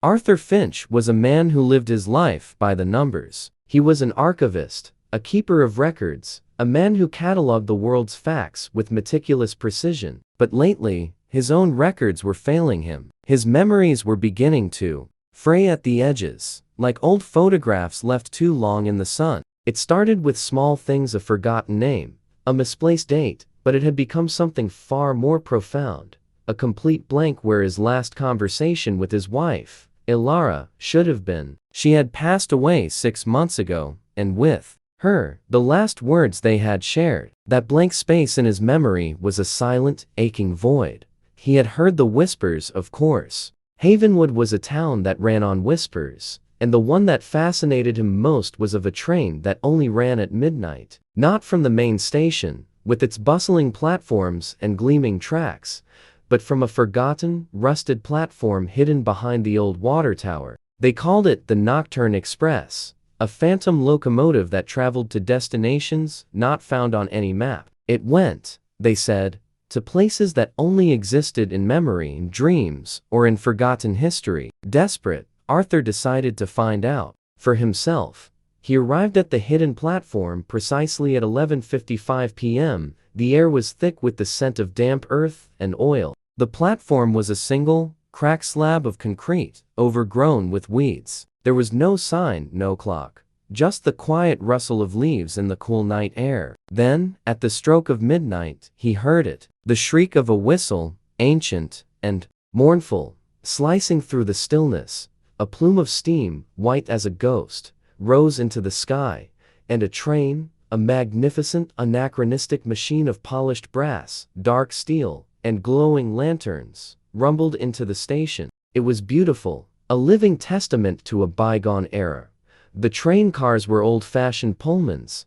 Arthur Finch was a man who lived his life by the numbers. He was an archivist, a keeper of records, a man who catalogued the world's facts with meticulous precision. But lately, his own records were failing him. His memories were beginning to fray at the edges, like old photographs left too long in the sun. It started with small things: a forgotten name, a misplaced date, but it had become something far more profound. A complete blank where his last conversation with his wife, Ilara, should have been. She had passed away 6 months ago, and with her, the last words they had shared. That blank space in his memory was a silent, aching void. He had heard the whispers, of course. Havenwood was a town that ran on whispers, and the one that fascinated him most was of a train that only ran at midnight. Not from the main station, with its bustling platforms and gleaming tracks, but from a forgotten, rusted platform hidden behind the old water tower. They called it the Nocturne Express, a phantom locomotive that traveled to destinations not found on any map. It went, they said, to places that only existed in memory, in dreams, or in forgotten history. Desperate, Arthur decided to find out for himself. He arrived at the hidden platform precisely at 11:55 p.m. The air was thick with the scent of damp earth and oil. The platform was a single, cracked slab of concrete, overgrown with weeds. There was no sign, no clock, just the quiet rustle of leaves in the cool night air. Then, at the stroke of midnight, he heard it, the shriek of a whistle, ancient and mournful, slicing through the stillness. A plume of steam, white as a ghost, rose into the sky, and a train, a magnificent, anachronistic machine of polished brass, dark steel, and glowing lanterns, rumbled into the station. It was beautiful, a living testament to a bygone era. The train cars were old-fashioned Pullmans,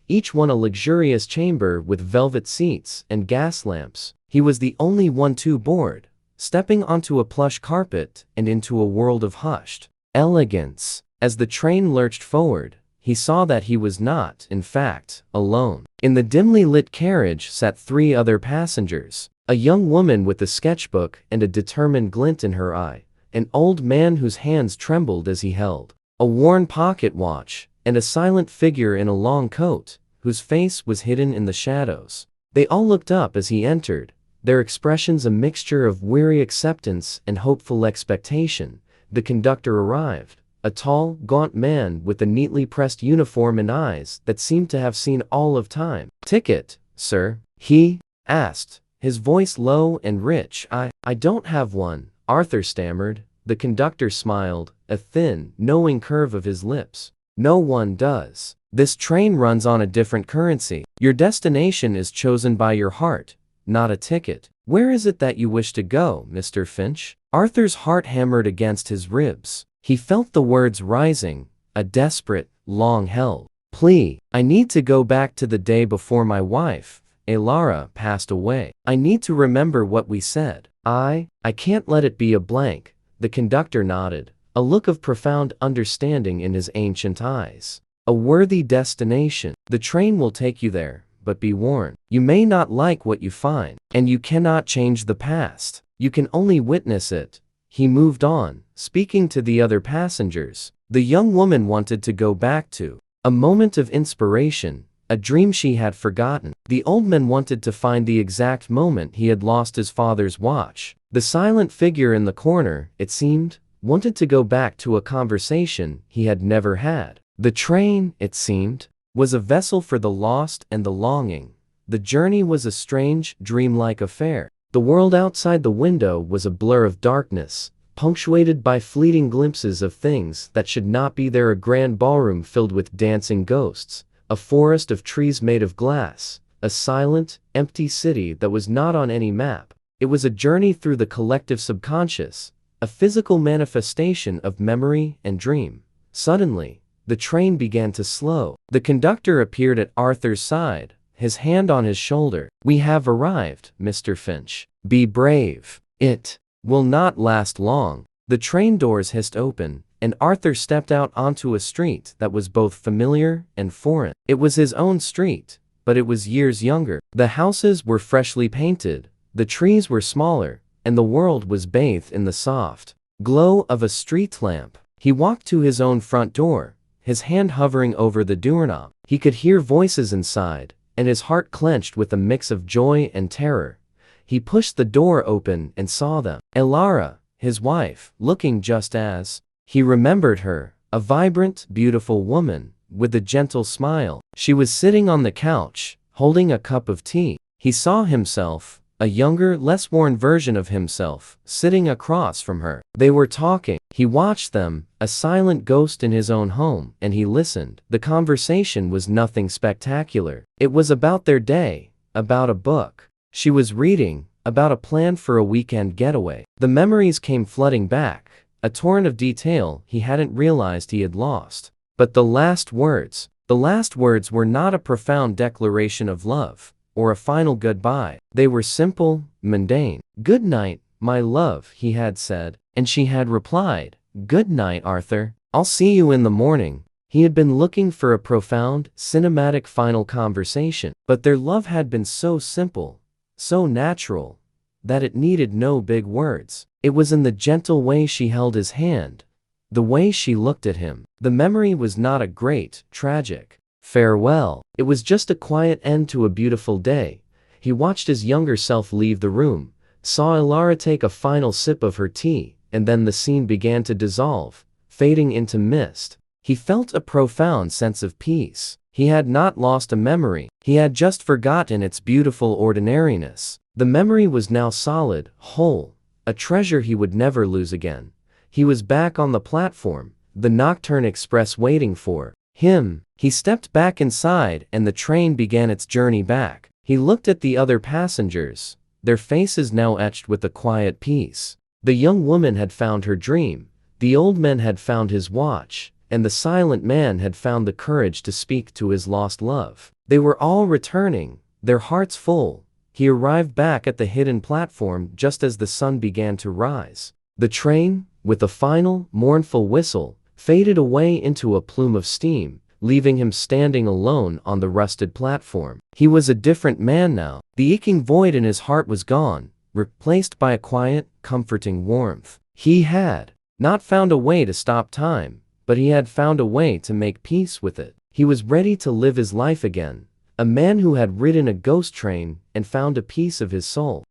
each one a luxurious chamber with velvet seats and gas lamps. He was the only one to board, stepping onto a plush carpet and into a world of hushed elegance. As the train lurched forward, he saw that he was not, in fact, alone. In the dimly lit carriage sat 3 other passengers: a young woman with a sketchbook and a determined glint in her eye, an old man whose hands trembled as he held a worn pocket watch, and a silent figure in a long coat, whose face was hidden in the shadows. They all looked up as he entered, their expressions a mixture of weary acceptance and hopeful expectation. The conductor arrived, a tall, gaunt man with a neatly pressed uniform and eyes that seemed to have seen all of time. "Ticket, sir?" he asked, his voice low and rich. I don't have one," Arthur stammered. The conductor smiled, a thin, knowing curve of his lips. "No one does. This train runs on a different currency. Your destination is chosen by your heart, not a ticket. Where is it that you wish to go, Mr. Finch?" Arthur's heart hammered against his ribs. He felt the words rising, a desperate, long-held plea. "I need to go back to the day before my wife, Ilara, passed away. I need to remember what we said. I can't let it be a blank." The conductor nodded, a look of profound understanding in his ancient eyes. "A worthy destination. The train will take you there, but be warned. You may not like what you find, and you cannot change the past. You can only witness it." He moved on, speaking to the other passengers. The young woman wanted to go back to a moment of inspiration, a dream she had forgotten. The old man wanted to find the exact moment he had lost his father's watch. The silent figure in the corner, it seemed, wanted to go back to a conversation he had never had. The train, it seemed, was a vessel for the lost and the longing. The journey was a strange, dreamlike affair. The world outside the window was a blur of darkness, punctuated by fleeting glimpses of things that should not be there: a grand ballroom filled with dancing ghosts, a forest of trees made of glass, a silent, empty city that was not on any map. It was a journey through the collective subconscious, a physical manifestation of memory and dream. Suddenly, the train began to slow. The conductor appeared at Arthur's side, his hand on his shoulder. "We have arrived, Mr. Finch. Be brave. It will not last long." The train doors hissed open, and Arthur stepped out onto a street that was both familiar and foreign. It was his own street, but it was years younger. The houses were freshly painted, the trees were smaller, and the world was bathed in the soft glow of a street lamp. He walked to his own front door, his hand hovering over the doorknob. He could hear voices inside, and his heart clenched with a mix of joy and terror. He pushed the door open and saw them. Elara, his wife, looking just as he remembered her, a vibrant, beautiful woman, with a gentle smile. She was sitting on the couch, holding a cup of tea. He saw himself, a younger, less worn version of himself, sitting across from her. They were talking. He watched them, a silent ghost in his own home, and he listened. The conversation was nothing spectacular. It was about their day, about a book she was reading, about a plan for a weekend getaway. The memories came flooding back, a torrent of detail he hadn't realized he had lost. But the last words were not a profound declaration of love, or a final goodbye. They were simple, mundane. "Good night, my love," he had said, and she had replied, "Good night, Arthur. I'll see you in the morning." He had been looking for a profound, cinematic final conversation, but their love had been so simple, so natural, that it needed no big words. It was in the gentle way she held his hand, the way she looked at him. The memory was not a great, tragic farewell. It was just a quiet end to a beautiful day. He watched his younger self leave the room, saw Elara take a final sip of her tea, and then the scene began to dissolve, fading into mist. He felt a profound sense of peace. He had not lost a memory. He had just forgotten its beautiful ordinariness. The memory was now solid, whole, a treasure he would never lose again. He was back on the platform, the Nocturne Express waiting for him. He stepped back inside and the train began its journey back. He looked at the other passengers, their faces now etched with a quiet peace. The young woman had found her dream, the old man had found his watch, and the silent man had found the courage to speak to his lost love. They were all returning, their hearts full. He arrived back at the hidden platform just as the sun began to rise. The train, with a final, mournful whistle, faded away into a plume of steam, leaving him standing alone on the rusted platform. He was a different man now. The aching void in his heart was gone, replaced by a quiet, comforting warmth. He had not found a way to stop time, but he had found a way to make peace with it. He was ready to live his life again, a man who had ridden a ghost train and found a piece of his soul.